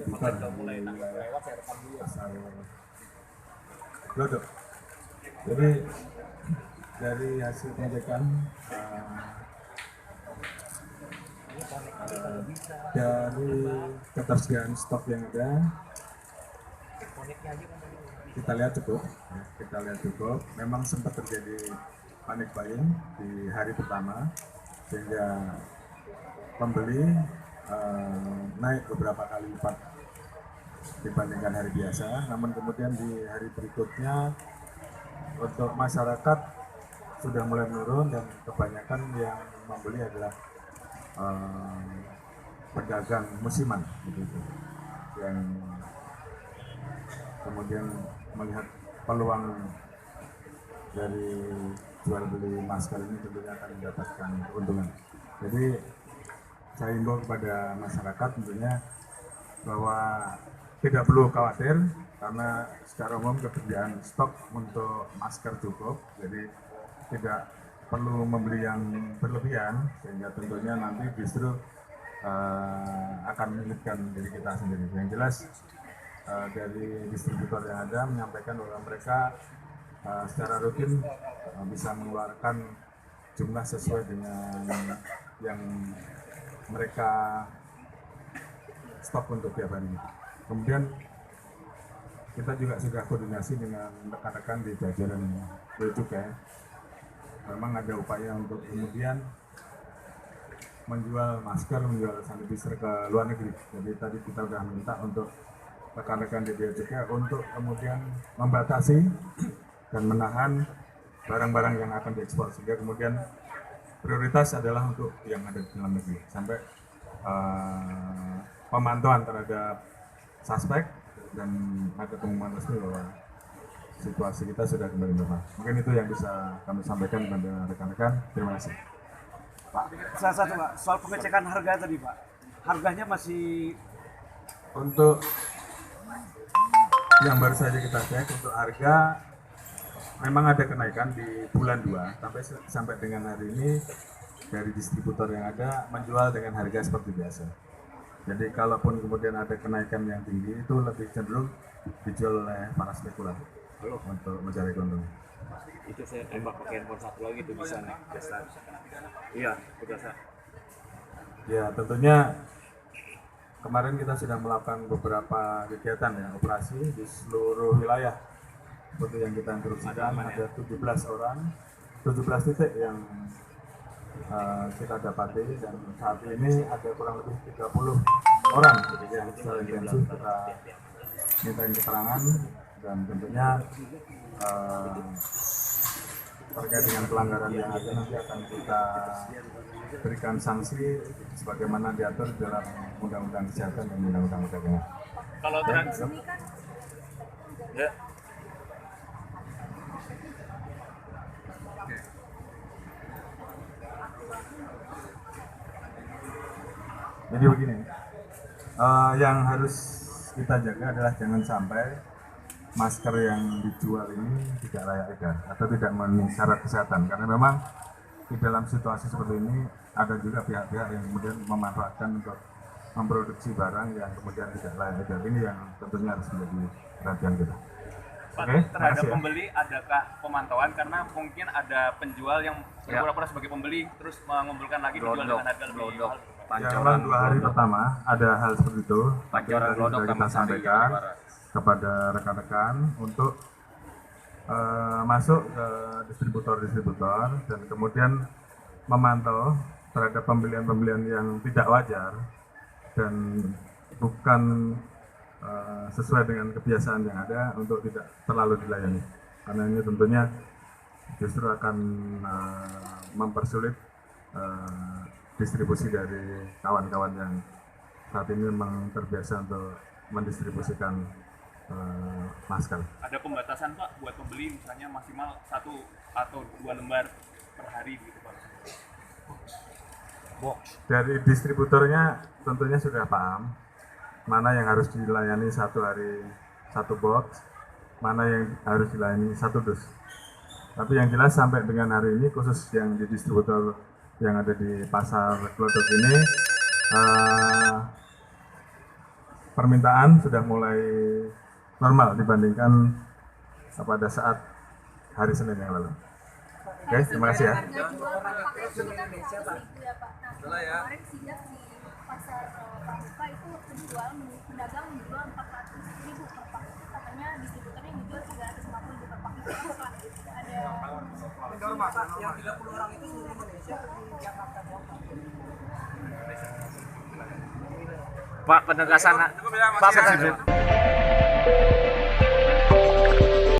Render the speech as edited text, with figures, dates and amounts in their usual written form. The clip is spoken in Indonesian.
Pasar dari pasar Glodok. Jadi dari hasil pengecekan dari ketersediaan stok yang ada, kita lihat cukup. Kita lihat cukup. Memang sempat terjadi panic buying di hari pertama sehingga pembeli naik beberapa kali lipat dibandingkan hari biasa. Namun kemudian di hari berikutnya untuk masyarakat sudah mulai menurun dan kebanyakan yang membeli adalah pedagang musiman begitu, yang kemudian melihat peluang dari jual beli masker ini tentunya akan mendapatkan keuntungan. Jadi saya himbau kepada masyarakat tentunya bahwa tidak perlu khawatir karena secara umum ketersediaan stok untuk masker cukup, jadi tidak perlu membeli yang berlebihan sehingga tentunya nanti justru akan menyulitkan diri kita sendiri. Yang jelas dari distributor yang ada menyampaikan bahwa mereka secara rutin bisa mengeluarkan jumlah sesuai dengan yang mereka stok untuk tiap hari. Kemudian kita juga sudah koordinasi dengan rekan-rekan di jajaran bea cukai. Memang ada upaya untuk kemudian menjual masker, menjual sanitizer ke luar negeri. Jadi tadi kita sudah minta untuk rekan-rekan di bea cukai untuk kemudian membatasi dan menahan barang-barang yang akan diekspor, sehingga kemudian prioritas adalah untuk yang ada di dalam negeri sampai pemantauan terhadap suspek dan ada pengumuman resmi bahwa situasi kita sudah kembali normal. Mungkin itu yang bisa kami sampaikan kepada rekan-rekan. Terima kasih. Pak, salah satu Pak, soal pengecekan harga tadi Pak, harganya masih untuk yang baru saja kita cek untuk harga memang ada kenaikan di bulan 2 sampai dengan hari ini dari distributor yang ada menjual dengan harga seperti biasa. Jadi kalaupun kemudian ada kenaikan yang tinggi itu lebih cenderung dijual oleh para spekulan untuk mencari keuntungan. Itu saya tembak pakai handphone satu lagi tuh bisa nih, biasa. Iya, biasa. Ya tentunya kemarin kita sudah melakukan beberapa kegiatan ya, operasi di seluruh wilayah. Seperti yang kita instruksikan ada 17 orang, 17 titik yang kita dapati, dan saat ini ada kurang lebih 30 orang yang secara intensif kita minta keterangan, dan tentunya terkait dengan pelanggaran yang ada nanti akan kita berikan sanksi sebagaimana diatur dalam Undang-Undang Kesehatan dan Undang-Undang Perdagangan. Kalau ya. Jadi begini, yang harus kita jaga adalah jangan sampai masker yang dijual ini tidak layak edar atau tidak memenuhi syarat kesehatan, karena memang di dalam situasi seperti ini ada juga pihak-pihak yang kemudian memanfaatkan untuk memproduksi barang yang kemudian tidak layak edar. Ini yang tentunya harus menjadi perhatian kita. Pak, Oke, terhadap ya. pembeli adakah pemantauan, karena mungkin ada penjual yang berpura-pura sebagai pembeli terus mengumpulkan lagi dijual dengan harga lebih mahal. Yang 2 hari pertama ada hal seperti itu, tapi sudah kita sampaikan kepada rekan-rekan untuk masuk ke distributor-distributor dan kemudian memantau terhadap pembelian-pembelian yang tidak wajar dan bukan sesuai dengan kebiasaan yang ada untuk tidak terlalu dilayani, karena ini tentunya justru akan mempersulit distribusi dari kawan-kawan yang saat ini memang terbiasa untuk mendistribusikan masker. Ada pembatasan Pak buat pembeli, misalnya maksimal 1 atau 2 lembar per hari gitu Pak? Dari distributornya tentunya sudah paham mana yang harus dilayani 1 hari 1 box, mana yang harus dilayani 1 dus. Tapi yang jelas sampai dengan hari ini, khusus yang di distributor yang ada di pasar Glodok ini, permintaan sudah mulai normal dibandingkan pada saat hari Senin yang lalu. Oke, terima kasih ya. Harga jual per paket itu kita 400.000 ya Pak. Nah, kemarin sidak di pasar Pramuka itu pedagang menjual 400.000 per paket. Katanya distributornya menjual 350.000 per paket. Apakah ada Yang 30 orang itu seluruh Indonesia. Pak, penegasan Pak Presiden.